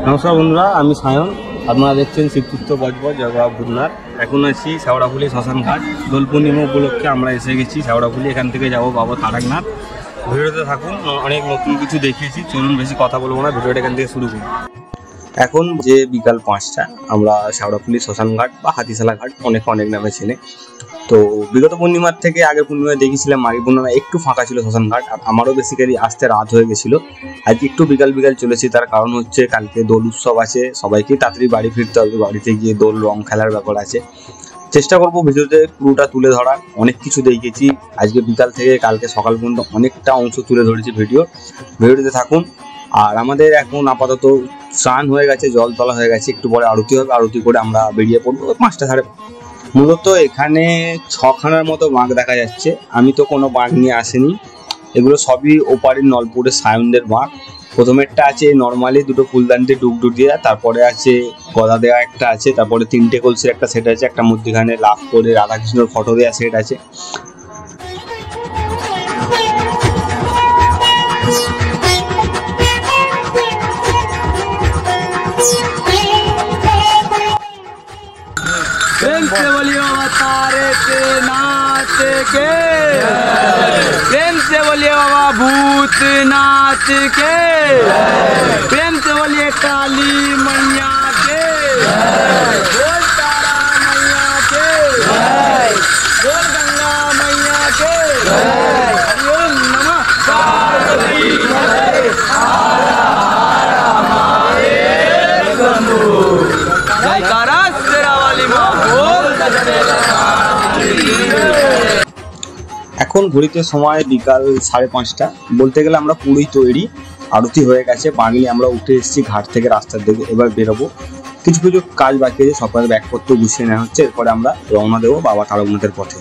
নমস্কার বন্ধুরা, আমি সায়ন। আপনারা দেখছেন শিবতীর্থ বজবজ জয়বাবা ভূতনাথ। এখন আছি শেওড়াফুলি শ্মশান ঘাট। দোল পূর্ণিমা উপলক্ষে আমরা এসে গেছি শেওড়াফুলি। এখান থেকে যাবো বাবা তারকনাথ। ভিডিওতে থাকুন, অনেক নতুন কিছু দেখিয়েছি। চলুন, বেশি কথা বলবো না, ভিডিওটা এখান থেকে শুরু করি। এখন যে বিকাল 5টা, আমরা শেওড়াফুলি শ্মশান ঘাট বা হাতিশালা ঘাট অনেক নামে চেনে। তো বিগত পূর্ণিমার থেকে আগের পূর্ণিমায় দেখেছিলাম মাঘী পূর্ণিমা একটু ফাঁকা ছিল শ্মশান ঘাট, আর আমারও বেসিক্যালি আসতে রাত হয়ে গেছিলো। আজকে একটু বিকাল চলেছি, তার কারণ হচ্ছে কালকে দোল উৎসব আছে, সবাইকে তাড়াতাড়ি বাড়ি ফিরতে হবে। বাড়িতে গিয়ে দোল রং খেলার ব্যাপার আছে। চেষ্টা করবো ভিডিওতে পুরোটা তুলে ধরার। অনেক কিছু দেখিয়েছি আজকে বিকাল থেকে কালকে সকাল পর্যন্ত, অনেকটা অংশ তুলে ধরেছি ভিডিওতে থাকুন। আর আমাদের এখন আপাতত স্নান হয়ে গেছে, জল তোলা হয়ে গেছে, একটু পরে আরতি হবে। আরতি করে আমরা বেরিয়ে পড়বো 5টা সাড়ে। মূলত এখানে 6খানার মতো বাঁক দেখা যাচ্ছে। আমি তো কোনো বাঁক নিয়ে আসিনি, এগুলো সবই ওপারের নলপুরের সায়নদের বাঁক। প্রথমেরটা আছে নর্মালি দুটো ফুলদানিতে ডুবডুব দেওয়া, তারপরে আছে গদা দেওয়া একটা আছে, তারপরে 3টে কলসির একটা সেট আছে, একটা মধ্যখানে লাভ করে রাধাকৃষ্ণর ফটো দেওয়া সেট আছে। प्रेम से बोलियो तारकनाथ के, प्रेम से बोलिए बाबा भूतनाथ के, प्रेम से बोलिए काली मैया के, बोल तारा मैया के, बोल गंगा मैया के, हरि ओम नमः पार्वती पते हर हर महादेव। जयकारा शेरावाली माँ बोल। এখন ঘড়িতে সময় বিকাল 5:30। বলতে গেলে আমরা পুরোই তৈরি, আরতি হয়ে গেছে, বাঙালি আমরা উঠে এসেছি ঘাট থেকে রাস্তার দিকে। এবার বেরোবো, কিছু কাজ বাকি আছে, সকালের ব্যাগপত্র গুছিয়ে নেওয়া হচ্ছে। এরপরে আমরা রওনা দেবো বাবা তারকনাথের পথে।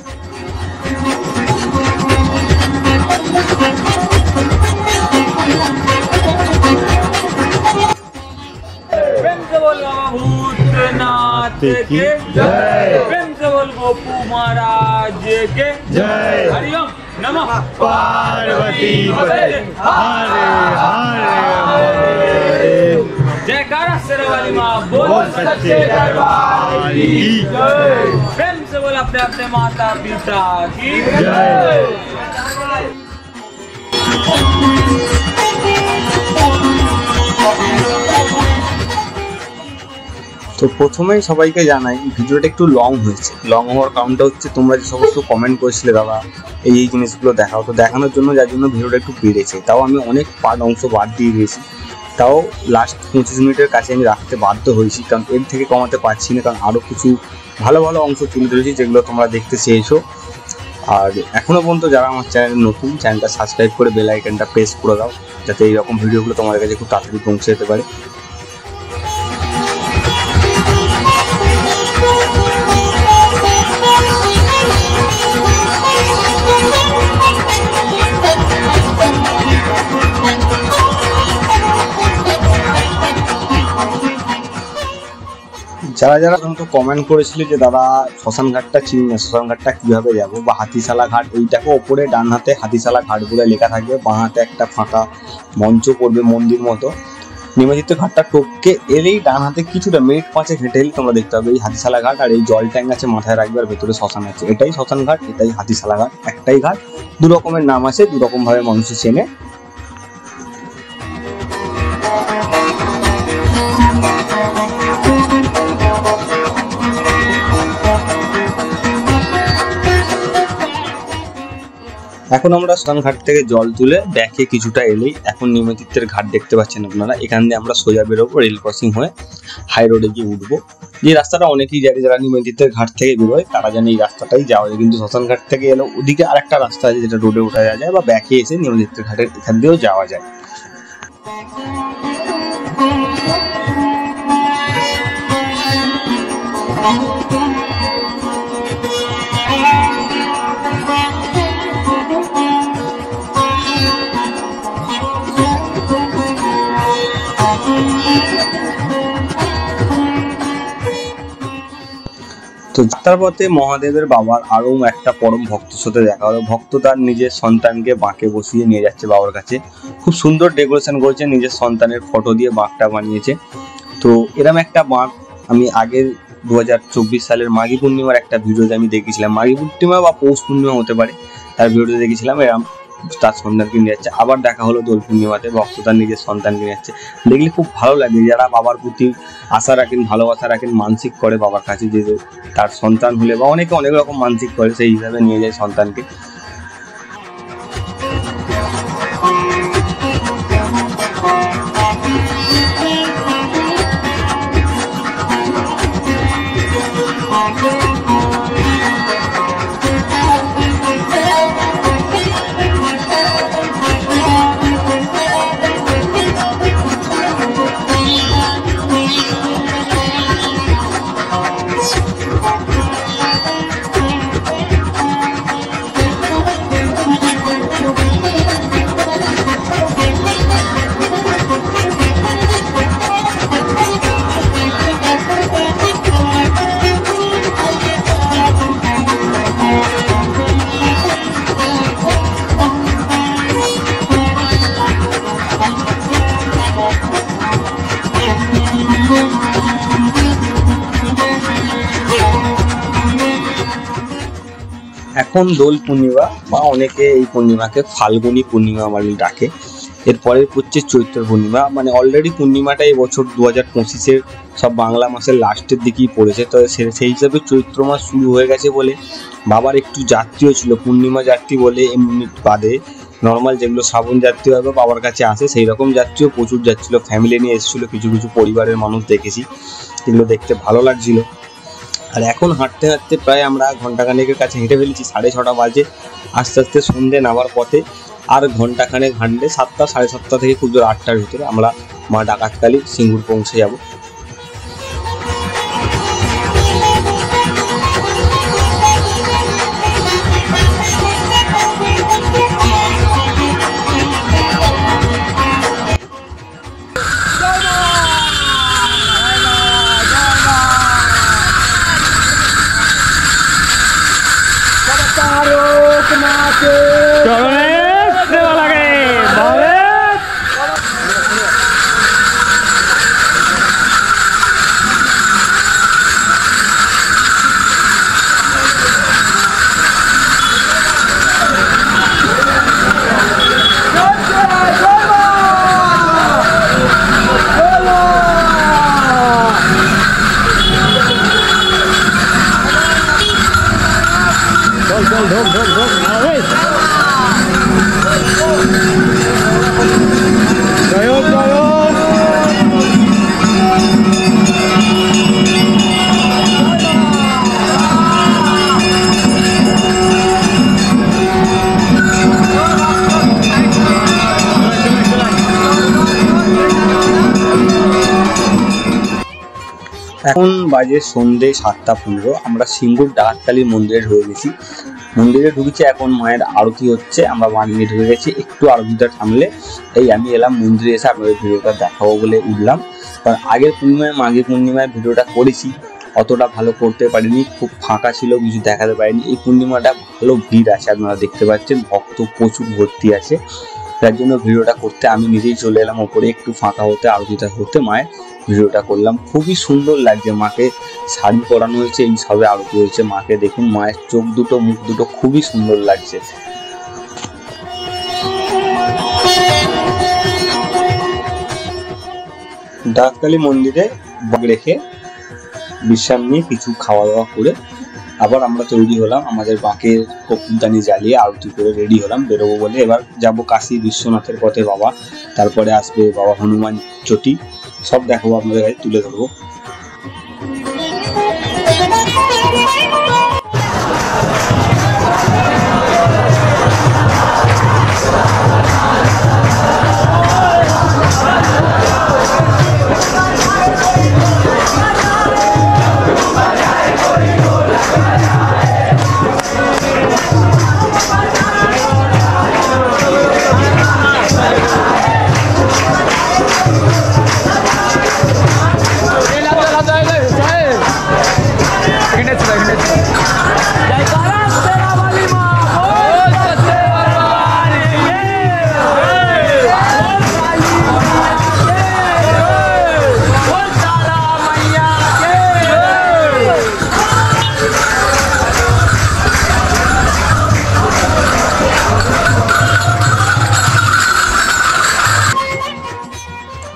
भूतनाथ के जय, प्रेम से बोल गोपू महाराज के जय, हरि ओम नमः पार्वती पते हर हर। जयकारा शेरावाली माँ बोल सच्चे दरबार की जय, प्रेम से बोल अपने अपने माता पिता की जय। তো প্রথমেই সবাইকে জানাই, ভিডিওটা একটু লং হয়েছে। লং হওয়ার কারণটা হচ্ছে তোমরা যে সমস্ত কমেন্ট করেছিলে দাদা এই জিনিসগুলো দেখাও, তো দেখানোর জন্য যার জন্য ভিডিওটা একটু বেড়েছে। তাও আমি অনেক অংশ বাদ দিয়ে দিয়েছি, তাও লাস্ট 25 মিনিটের কাছে আমি রাখতে বাধ্য হয়েছি, কারণ এর থেকে কমাতে পারছি না। কারণ আরও কিছু ভালো অংশ তুলে ধরেছি যেগুলো তোমরা দেখতে চেয়েছো। আর এখনও পর্যন্ত যারা আমার চ্যানেল নতুন, চ্যানেলটা সাবস্ক্রাইব করে বেল আইকনটা প্রেস করে দাও, যাতে এইরকম ভিডিওগুলো তোমাদের কাছে খুব তাড়াতাড়ি পৌঁছে যেতে পারে। যারা কমেন্ট করেছিল যে দাদা শ্মশান ঘাটটা চিনি না, শ্মশান ঘাটটা কিভাবে যাবো, বা হাতিশালা ঘাট, এইটাকে ওপরে ডান হাতে হাতিশালা ঘাট বলে লেখা থাকবে, বাঁ হাতে একটা ফাঁকা মঞ্চ পড়বে মন্দির মতো। নিমজ্জিত ঘাটটা টপকে এলেই ডান হাতে কিছুটা মিনিট 5 হেঁটে এলেই তোমরা দেখতে পাবে এই হাতিশালা ঘাট। আর এই জল ট্যাঙ্ক আছে মাথায় রাখবে, আর ভেতরে শ্মশান আছে। এটাই শ্মশান ঘাট, এটাই হাতিশালা ঘাট, একটাই ঘাট। 2 রকমের নাম আছে, 2 রকম ভাবে মানুষ চেনে। এখন আমরা শ্মশান ঘাট থেকে জল তুলে ব্যাকে কিছুটা এলেই এখন নিমজ্জিতের ঘাট দেখতে পাচ্ছেন আপনারা। এখান দিয়ে আমরা সোজা বেরোবো, রেল ক্রসিং হয়ে হাই রোডে গিয়ে উঠবো। যে রাস্তাটা অনেকেই জানে, যারা নিমজ্জিতের ঘাট থেকে বেরোয় তারা জানে এই রাস্তাটাই যাওয়া যায়। কিন্তু শ্মশান ঘাট থেকে এলে ওদিকে আরেকটা রাস্তা আছে যেটা রোডে ওঠা যায়, বা ব্যাকে এসে নিমজ্জিতের ঘাটের এখান দিয়েও যাওয়া যায়। তো যাত্রার পথে মহাদেবের বাবার আরও একটা পরম ভক্তের সাথে দেখা হলো। ভক্ত তার নিজের সন্তানকে বাঁকে বসিয়ে নিয়ে যাচ্ছে বাবার কাছে। খুব সুন্দর ডেকোরেশন করেছে, নিজের সন্তানের ফটো দিয়ে বাঁকটা বানিয়েছে। তো এরম একটা বাঁক আমি আগের 2024 সালের মাঘী পূর্ণিমার একটা ভিডিওতে আমি দেখেছিলাম, মাঘী পূর্ণিমা বা পৌষ পূর্ণিমা হতে পারে, তার ভিডিওতে দেখেছিলাম এরম তার সন্তানকে নিয়ে যাচ্ছে। আবার দেখা হলো দোল পূর্ণিমাতে ভক্ত তার নিজের সন্তানকে নিয়ে যাচ্ছে। দেখলে খুব ভালো লাগে, যারা বাবার প্রতি আশা রাখেন, ভালোবাসা রাখেন, মানসিক করে বাবার কাছে যে তার সন্তান হলে, বা অনেকে অনেক রকম মানসিক করে, সেই হিসাবে নিয়ে যায় সন্তানকে। এখন দোল পূর্ণিমা, বা অনেকে এই পূর্ণিমাকে ফাল্গুনী পূর্ণিমা মানে ডাকে। এরপরে হচ্ছে চৈত্র পূর্ণিমা, মানে অলরেডি পূর্ণিমাটা এই বছর 2025-এর সব বাংলা মাসের লাস্টের দিকেই পড়েছে। তো সেই হিসাবে চৈত্র মাস শুরু হয়ে গেছে বলে বাবার একটু যাত্রীও ছিল, পূর্ণিমা যাত্রী বলে এমনি বাদে নর্মাল যেগুলো শ্রাবণ যাত্রী হবে বাবার কাছে আসে, সেই রকম যাত্রীও প্রচুর যাচ্ছিল, ফ্যামিলি নিয়ে এসেছিলো, কিছু কিছু পরিবারের মানুষ দেখেছি, এগুলো দেখতে ভালো লাগছিল। আর এখন হাঁটতে হাঁটতে প্রায় আমরা ঘন্টাখানেকের কাছে হেঁটে ফেলেছি, 6:30 বাজে। আস্তে আস্তে সন্ধ্যে নামার পথে আর ঘন্টাখানেক হাঁটলে 7টা 7:30 থেকে খুব জোর 8টার ভিতরে আমরা মা ডাকাতকালী সিঙ্গুর পৌঁছে যাব। এখন বাজে সন্ধ্যে 7:15। আমরা সিঙ্গুর ডাকাতকালী মন্দিরে ঢুকে গেছি। মন্দিরে ঢুকেছি, এখন মায়ের আরতি হচ্ছে, আমরা বানিয়ে ঢুকে গেছি। একটু আরতিটা থামলে এই আমি এলাম মন্দিরে, এসে আপনাদের ভিডিওটা দেখাবো বলে উঠলাম। কারণ আগের পূর্ণিমায়, মাঘী পূর্ণিমায় ভিডিওটা করেছি, অতটা ভালো করতে পারিনি, খুব ফাঁকা ছিল, কিছু দেখাতে পারিনি। এই পূর্ণিমাটা ভালো ভিড় আছে, আপনারা দেখতে পাচ্ছেন, ভক্ত প্রচুর ভর্তি আছে, তার জন্য ভিডিওটা করতে আমি নিজেই চলে এলাম ওপরে, একটু ফাঁকা হতে, আরতিটা হতে মায়ের ভিডিওটা করলাম। খুবই সুন্দর লাগছে, মাকে শাড়ি পরানো হয়েছে, এই সবে আরতি হয়েছে। মাকে দেখুন, মায়ের চোখ দুটো, মুখ দুটো খুবই সুন্দর লাগছে। ডাকাতকালী মন্দিরে বাগ রেখে বিশ্রাম নিয়ে কিছু খাওয়া দাওয়া করে আবার আমরা তৈরি হলাম, আমাদের বাঁকের কপুরদানি জ্বালিয়ে আরতি করে রেডি হলাম বেরোবো বলে। এবার যাব কাশী বিশ্বনাথের পথে বাবা, তারপরে আসবে বাবা হনুমান চটি, সব দেখাবো আপনাদের কাছে, তুলে ধরবো।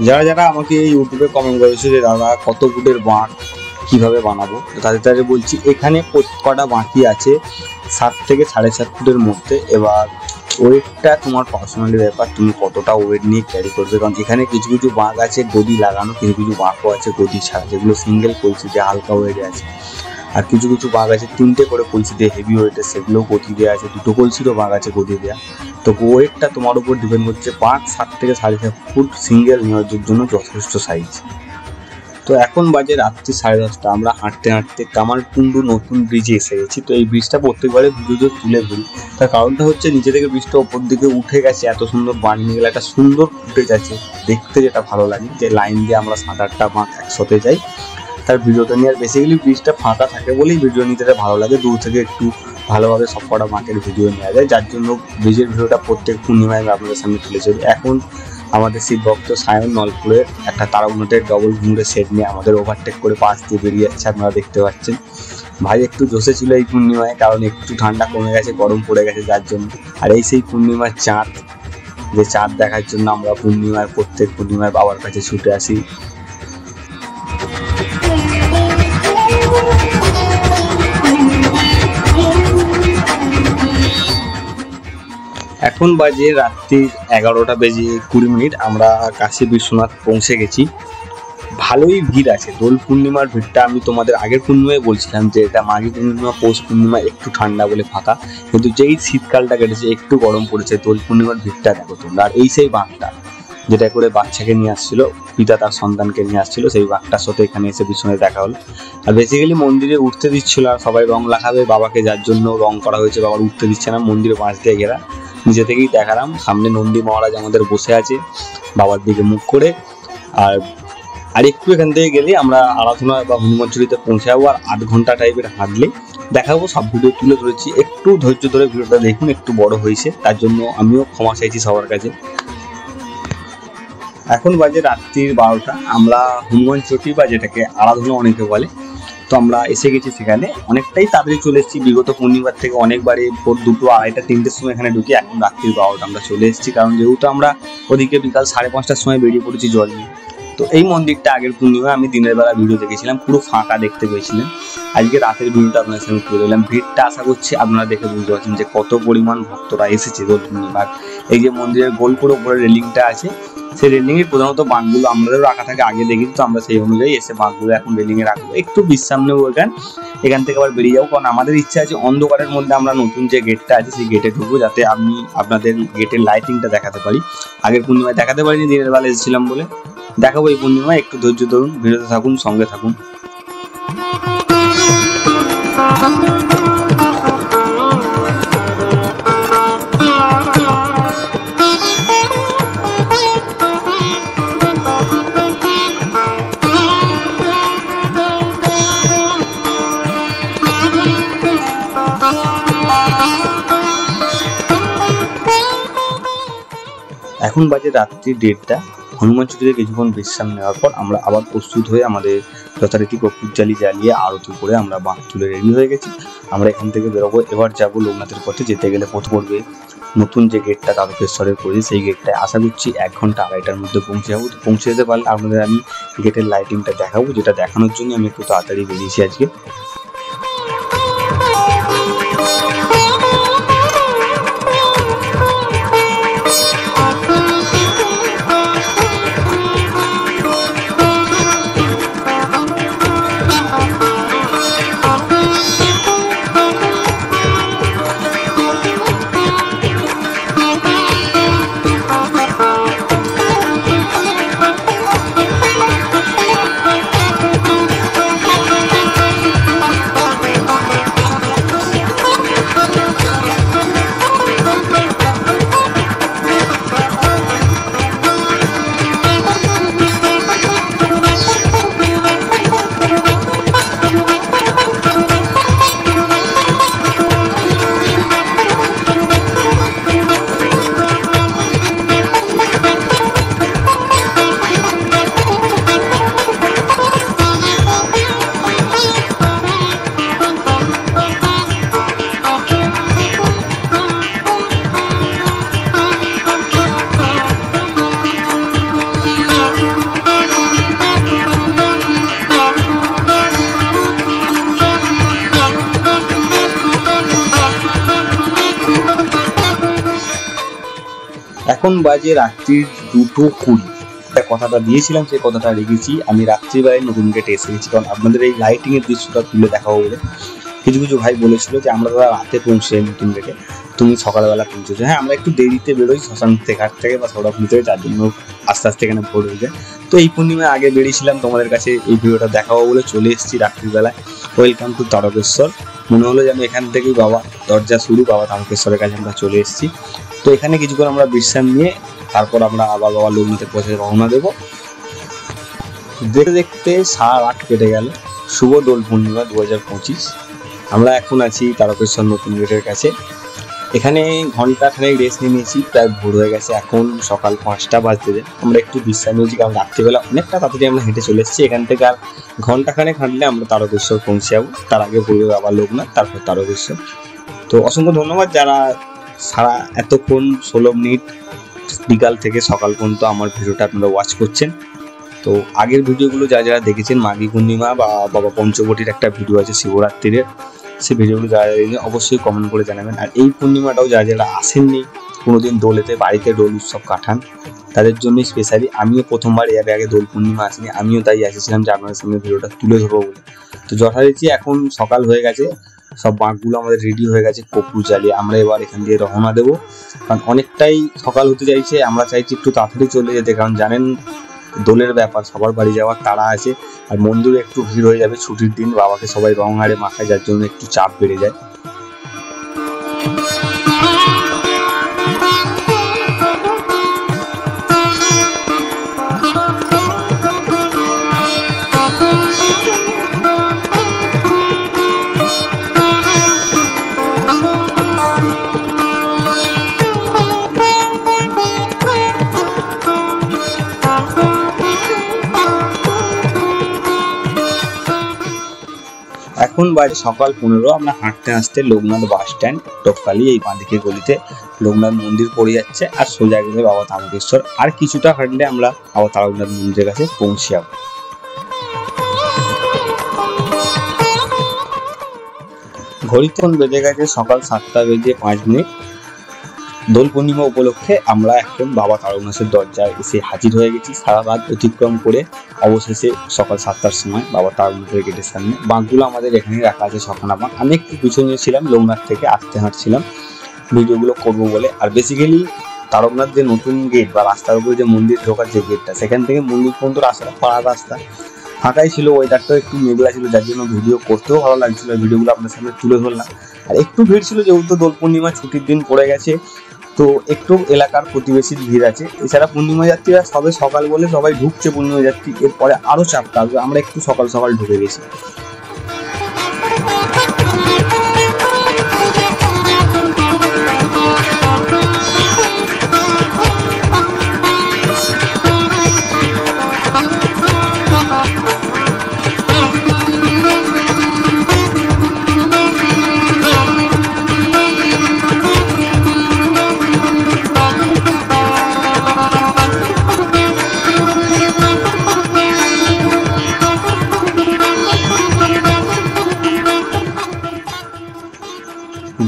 যারা যারা আমাকে ইউটিউবে কমেন্ট করেছে যে দাদা কত ফুটের বাঁক কীভাবে বানাবো, তাদের বলছি এখানে কটা বাঁকই আছে 7 থেকে 7.5 ফুটের মধ্যে। এবার ওয়েটটা তোমার পার্সোনালি ব্যাপার, তুমি কতটা ওয়েট নিয়ে ক্যারি করবে। কারণ এখানে কিছু কিছু বাঁক আছে গদি লাগানো, কিছু কিছু বাঁকও আছে গদি ছাড়া, যেগুলো সিঙ্গেল কলসিতে হালকা ওয়েটে আছে। আর কিছু কিছু বাঁক আছে 3টে করে কলসি দিয়ে হেভি ওয়েটের, সেগুলোও গদি দেওয়া আছে। 2টো কলসিরও বাঁক আছে গদি দেওয়া। তো ওয়েটটা তোমার উপর ডিপেন্ড করছে। বাঁক 7 থেকে 7.5 ফুট সিঙ্গেল নেওয়ার জন্য যথেষ্ট সাইজ। তো এখন বাজে রাত্রি 10:30। আমরা হাঁটতে হাঁটতে কামারকুণ্ডু নতুন ব্রিজে এসে গেছি। তো এই ব্রিজটা প্রত্যেকবারে ভিডিওতে তুলে ধরি, তার কারণটা হচ্ছে নিচে থেকে ব্রিজটা ওপর দিকে উঠে গেছে, এত সুন্দর বানিয়ে গেলে একটা সুন্দর ফুটেজ আছে দেখতে, যেটা ভালো লাগে। যে লাইন দিয়ে আমরা 7-8টা বাঁক একসাথে যাই, তার ভিডিওটা নিয়ে। আর বেসিক্যালি ব্রিজটা ফাঁকা থাকে বলেই ভিডিও নিতে ভালো লাগে, দূর থেকে একটু ভালোভাবে সব কটা বাঁকের ভিডিও নেওয়া যায়, যার জন্য ব্রিজের ভিডিওটা প্রত্যেক পূর্ণিমায় আপনাদের সামনে তুলে চলি। এখন আমাদের শিব ভক্ত সায়ন নলপুরের একটা তারাগুনোটের ডবল ঘুমুরের সেট নিয়ে আমাদের ওভারটেক করে পাশ দিয়ে বেরিয়ে যাচ্ছে, আপনারা দেখতে পাচ্ছেন। ভাই একটু জোশে ছিল এই পূর্ণিমায়, কারণ একটু ঠান্ডা কমে গেছে, গরম পড়ে গেছে যার জন্য। আর এই সেই পূর্ণিমার চাঁদ, যে চাঁদ দেখার জন্য আমরা প্রত্যেক পূর্ণিমায় বাবার কাছে ছুটে আসি। এখন বাজে রাত্রি 11:20। আমরা কাশী বিশ্বনাথ পৌঁছে গেছি। ভালোই ভিড় আছে। দোল পূর্ণিমার ভিড়টা আমি তোমাদের আগের পূর্ণিমায় বলছিলাম যে এটা মাঘী পূর্ণিমা পৌষ পূর্ণিমা একটু ঠান্ডা বলে ফাঁকা, কিন্তু যেই শীতকালটা কেটেছে একটু গরম পড়েছে। দোল পূর্ণিমার ভিড়টা দেখো তোমরা। আর এই সেই বাঁকটা যেটা করে বাচ্চাকে নিয়ে আসছিল, পিতা তার সন্তানকে নিয়ে আসছিল, সেই বাঁকটার সাথে এখানে এসে পিছনে দেখা হলো। আর বেসিক্যালি মন্দিরে উঠতে দিচ্ছিল, আর সবাই রং লাগাবে বাবাকে, যার জন্য রং করা হয়েছে। বাবার উঠতে দিচ্ছে না, মন্দিরে বাঁশ দিয়ে ঘেরা। নিজে থেকেই দেখালাম, সামনে নন্দী মহারাজ আমাদের বসে আছে বাবার দিকে মুখ করে। আর একটু এখান থেকে গেলে আমরা আরাধনা বা হনুমানচুরিতে পৌঁছে যাবো। আর 8 ঘন্টা টাইপের হাঁটলে দেখাবো। সব ভিডিও তুলে ধরেছি, একটু ধৈর্য ধরে ভিডিওটা দেখুন, একটু বড় হয়েছে, তার জন্য আমিও ক্ষমা চাইছি সবার কাছে। এখন বাজে রাত্রি 12টা। আমরা হনুমানচটি বা যেটাকে আরাধনা অনেকে বলে, তো আমরা এসে গেছি সেখানে। অনেকটাই তাড়াতাড়ি চলে এসেছি, বিগত পূর্ণিমার থেকে অনেকবারই ভোর 2টো, 2:30, 3টের সময় এখানে ঢুকি। এখন রাত্রি 12টা আমরা চলে এসেছি, কারণ যেহেতু আমরা ওদিকে বিকাল 5:30টার সময় বেরিয়ে পড়েছি জল নিয়ে। তো এই মন্দিরটা আগের পূর্ণিমা আমি দিনের বেলা ভিডিও দেখেছিলাম, পুরো ফাঁকা দেখতে পেয়েছিলেন। আজকে রাতের ভিডিওটা আপনাদের সামনে তুলে দিলাম। ভিড়টা আশা করছি আপনারা দেখে বুঝতে পারছেন যে কত পরিমাণ ভক্তরা এসেছে দোল পূর্ণিমার। এই যে মন্দিরের গোলপুর উপরে রেলিংটা আছে, সেই রেলিংয়ে প্রধানত বাঁকগুলো আমাদেরও রাখা থাকে, আগে দেখি, তো আমরা সেই অনুযায়ী এসে বাঁকগুলো এখন রেলিংয়ে রাখবো। একটু বিশ্রাম নেবো এখান থেকে আবার বেরিয়ে যাবো, কারণ আমাদের ইচ্ছা আছে অন্ধকারের মধ্যে আমরা নতুন যে গেটটা আছে সেই গেটে ঢুকবো, যাতে আমি আপনাদের গেটের লাইটিংটা দেখাতে পারি। আগের পূর্ণিমায় দেখাতে পারিনি, দিনের বেলা এসেছিলাম বলে। দেখাবো এই পূর্ণিমায়, একটু ধৈর্য ধরুন, ভিডিওতে থাকুন, সঙ্গে থাকুন। এখন বাজে রাত্রি 1:30। হনুমানচটিতে কিছুক্ষণ বিশ্রাম নেওয়ার পর আমরা আবার প্রস্তুত হয়ে আমাদের যথারীতি কর্পূর জ্বালিয়ে আরতি করে আমরা বাঁক তুলে রেডি হয়ে গেছি। আমরা এখান থেকে বেরোবো। এবার যাবো লোকনাথের পথে। যেতে গেলে পথ পড়বে নতুন যে গেটটা তারকেশ্বরের করেছি, সেই গেটটায় আশা করছি 1 ঘন্টা 2:30টার মধ্যে পৌঁছে যাবো। তো পৌঁছে যেতে পারলে আপনাদের আমি গেটের লাইটিংটা দেখাবো, যেটা দেখানোর জন্য আমি একটু তাড়াতাড়ি বেরিয়েছি আজকে। এখন বাজে রাত্রির 2:20। কথাটা দিয়েছিলাম, সেই কথাটা রেখেছি। আমি রাত্রিবেলায় নতুন গেটে এসে গেছি, কারণ আপনাদের এই লাইটিং এর দৃশ্যটা তুলে দেখাবো বলে। কিছু কিছু ভাই বলেছিল যে আমরা দাদা রাতে পৌঁছে নতুন গেটে, তুমি সকালবেলা পৌঁছেছো। হ্যাঁ, আমরা একটু দেরিতে বেরোই শ্মশান ঘাট থেকে বা সৌরভনী থেকে, যার জন্য আস্তে আস্তে এখানে ভোর হয়ে যায়। তো এই পূর্ণিমায় আগে বেরিয়েছিলাম, তোমাদের কাছে এই ভিডিওটা দেখাবো বলে চলে এসেছি রাত্রিবেলায়। Welcome to Tarakeswar. মনে হলো যে আমি এখান থেকেই বাবা দরজা শুরু, বাবা তারকেশ্বরের কাছে আমরা চলে এসেছি। তো এখানে কিছুক্ষণ আমরা বিশ্রাম নিয়ে তারপর আমরা আবার বাবা লোকনাথের পথে রওনা দেবো। দেখতে দেখতে 8:30 কেটে গেল। শুভ দোল পূর্ণিমা 2025। আমরা এখন আছি তারকেশ্বর নতুন গেটের কাছে। এখানে ঘন্টা খানেক রেস্ট নিয়েছি, প্রায় ভোর হয়ে গেছে, এখন সকাল 5টা বাজতে যায়। আমরা একটু বিশ্রাম নিয়েছি, কারণ রাত্রিবেলা অনেকটা তাড়াতাড়ি আমরা হেঁটে চলে এসেছি। এখান থেকে আর ঘন্টা খানেক হাঁটলে আমরা তারকেশ্বর পৌঁছে যাবো। তার আগে পড়বে বাবা লোকনাথ, তারপর তারকেশ্বর। তো অসংখ্য ধন্যবাদ যারা সারা এতক্ষণ 16 মিনিট বিকাল থেকে সকাল পর্যন্ত আমার ভিডিওটা আপনারা ওয়াচ করছেন। তো আগের ভিডিওগুলো যারা দেখেছেন, মাঘী পূর্ণিমা বা বাবা পঞ্চবটির একটা ভিডিও আছে শিবরাত্রির, সেই ভিডিওগুলো যারা দেখেছেন অবশ্যই কমেন্ট করে জানাবেন। আর এই পূর্ণিমাটাও যারা আসেননি কোনোদিন দোলেতে, বাড়িতে দোল উৎসব কাটান, তাদের জন্যই স্পেশালি। আমিও প্রথমবার এর আগে দোল পূর্ণিমা আসিনি, আমিও তাই এসেছিলাম যে আপনাদের সামনে ভিডিওটা তুলে ধরবো বলে। তো যথারীতি এখন সকাল হয়ে গেছে, সব বাঁকগুলো আমাদের রেডি হয়ে গেছে কপুর জ্বালিয়ে। আমরা এবার এখান দিয়ে রওনা দেবো, কারণ অনেকটাই সকাল হতে চাইছে। আমরা চাইছি একটু তাড়াতাড়ি চলে যেতে, কারণ জানেন দোলের ব্যাপার, সবার বাড়ি যাওয়ার তাড়া আছে। আর মন্দিরে একটু ভিড় হয়ে যাবে, ছুটির দিন, বাবাকে সবাই রং আরে মাখায়, যার জন্য একটু চাপ বেড়ে যায়। এখন বাজে সকাল 15। আমরা হাঁটতে হাঁটতে লোকনাথ বাস স্ট্যান্ড, টপকালি এই বাঁদিকে গলিতে লোকনাথ মন্দির পড়ে যাচ্ছে, আর সোজা গেলে বাবা তারকেশ্বর। আর কিছুটা হাঁটলে আমরা বাবা তারকনাথ মন্দিরের কাছে পৌঁছে যাব। ঘড়িতে বেজে গেছে সকাল 7:05। দোল পূর্ণিমা উপলক্ষে আমরা এখন বাবা তারকনাথের দরজায় এসে হাজির হয়ে গেছি। সারা রাত অতিক্রম করে অবশেষে সকাল 7টার সময় বাবা তারকনাথের গেটের সামনে। বাঁকগুলো আমাদের এখানেই রাখা আছে, ছখানা বাঁক। আমি একটু পিছনে ছিলাম, লোকনাথ থেকে আসতে হাঁটছিলাম ভিডিওগুলো করবো বলে। আর বেসিক্যালি তারকনাথ যে নতুন গেট বা রাস্তার উপরে যে মন্দির ঢোকার যে গেটটা, সেখান থেকে মন্দির পর্যন্ত রাস্তাটা পাড়া রাস্তা, ফাঁকাই ছিল। ওয়েদারটাও একটু মেঘলা ছিল, যার জন্য ভিডিও করতেও ভালো লাগছিল। ভিডিওগুলো আপনার সামনে তুলে ধরলাম। আর একটু ভিড় ছিল, যেহেতু দোল পূর্ণিমা ছুটির দিন পড়ে গেছে, তো একটু এলাকার প্রতিবেশীর ভিড় আছে। এছাড়া পূর্ণিমা যাত্রীরা সবে সকাল বলে সবাই ঢুকছে পূর্ণিমা যাত্রী, এরপরে আরো চাপটা আসবে। আমরা একটু সকাল সকাল ঢুকে গেছি।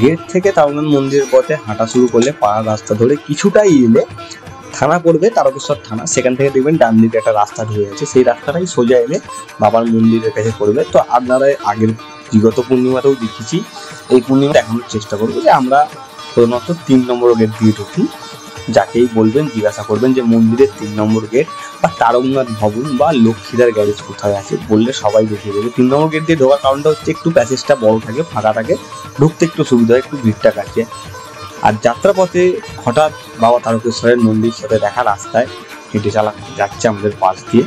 গেট থেকে তারকনাথ মন্দিরের পথে হাঁটা শুরু করলে পাড়ার রাস্তা ধরে কিছুটাই এলে থানা পড়বে, তারকেশ্বর থানা। সেখান থেকে দেখবেন ডান দিকে একটা রাস্তা ঢুকে আছে, সেই রাস্তাটাই সোজা এলে বাবার মন্দিরের কাছে পড়বে। তো আপনারা আগের বিগত পূর্ণিমাতেও দেখেছি, এই পূর্ণিমা দেখানোর চেষ্টা করবো যে আমরা প্রধানত 3 নম্বর গেট দিয়ে ঢুকি। যাকেই বলবেন জিজ্ঞাসা করবেন যে মন্দিরের 3 নম্বর গেট বা তারকনাথ ভবন বা লক্ষ্মীদার গ্যারেজ কোথায় আছে, বললে সবাই দেখিয়ে দেবে। 3 নম্বর গেট দিয়ে ঢোকার কারণটা হচ্ছে একটু প্যাসেজটা বড় থাকে, ফাঁকা থাকে, ঢুকতে একটু সুবিধা হয়, একটু ভিড়টা কাটে। আর যাত্রাপথে হঠাৎ বাবা তারকেশ্বরের মন্দির সাথে দেখা রাস্তায় হেঁটে যাচ্ছে আমাদের পাশ দিয়ে।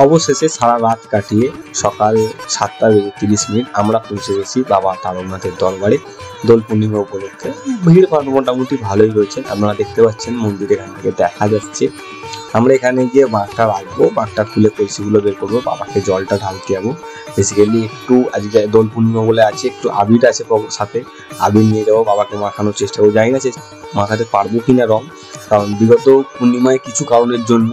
অবশেষে সারা রাত কাটিয়ে সকাল 7:30 আমরা পৌঁছে গেছি বাবা তারকনাথের দরবারে দোল পূর্ণিমা উপলক্ষে। ভিড় মোটামুটি ভালোই রয়েছে, আপনারা দেখতে পাচ্ছেন মন্দির এখান থেকে দেখা যাচ্ছে। আমরা এখানে গিয়ে বাঁকটা রাখবো, বাঁকটা খুলে কলসিগুলো বের করবো, বাবাকে জলটা ঢালতে যাবো। বেসিক্যালি একটু আজকে দোল পূর্ণিমা বলে আছে, একটু আবির আছে সাথে, আবির নিয়ে যাবো, বাবাকে মাখানোর চেষ্টা করবো। জানি না যে মাখাতে পারবো কিনা রং, কারণ বিগত পূর্ণিমায় কিছু কারণের জন্য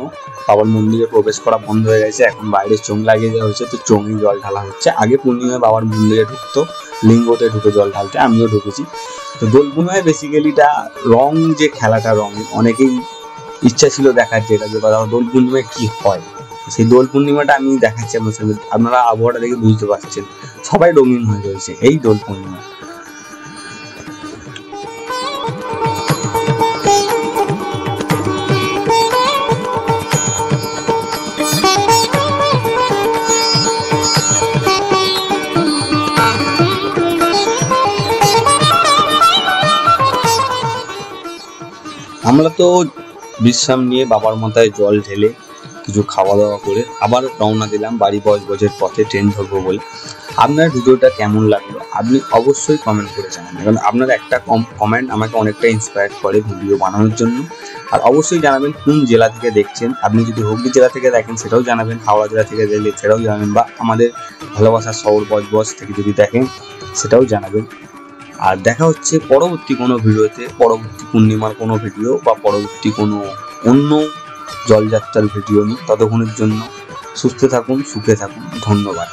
বাবার মন্দিরে প্রবেশ করা বন্ধ হয়ে গেছে, এখন বাইরে চোঙ লাগিয়ে দেওয়া হয়েছে, তো চোঙে জল ঢালা হচ্ছে। আগে পূর্ণিমায় বাবার মন্দিরে ঢুকতো, লিঙ্গতে ঢুকে জল ঢালতে, আমিও ঢুকেছি। তো দোল পূর্ণিমায় বেসিক্যালিটা রং যে খেলাটা, রং অনেকেই ইচ্ছা ছিল দেখার, যেটা যে দোল পূর্ণিমায় কি হয়, সেই দোল পূর্ণিমাটা আমি দেখাচ্ছি আপনার সামনে। আপনারা আবহাওয়াটা দেখে বুঝতে পারছেন সবাই রঙিন হয়ে রয়েছে এই দোল পূর্ণিমা। আমরা তো বিশ্রাম নিয়ে বাবার মাথায় জল ঢেলে কিছু খাওয়া দাওয়া করে আবার রওনা দিলাম বাড়ি বজবজের পথে, ট্রেন ধরবো বলে। আপনার ভিডিওটা কেমন লাগলো আপনি অবশ্যই কমেন্ট করে জানাবেন, কারণ আপনার একটা কমেন্ট আমাকে অনেকটা ইন্সপায়ার করে ভিডিও বানানোর জন্য। আর অবশ্যই জানাবেন কোন জেলা থেকে দেখছেন, আপনি যদি হুগলি জেলা থেকে দেখেন সেটাও জানাবেন, হাওড়া জেলা থেকে দেখলে সেটাও জানাবেন, বা আমাদের ভালোবাসার শহর বজবজ থেকে যদি দেখেন সেটাও জানাবেন। আর দেখা হচ্ছে পরবর্তী কোনো ভিডিওতে, পরবর্তী পূর্ণিমার কোনো ভিডিও বা পরবর্তী কোনো অন্য জলযাত্রার ভিডিও নিয়ে। ততক্ষণের জন্য সুস্থ থাকুন, সুখে থাকুন, ধন্যবাদ।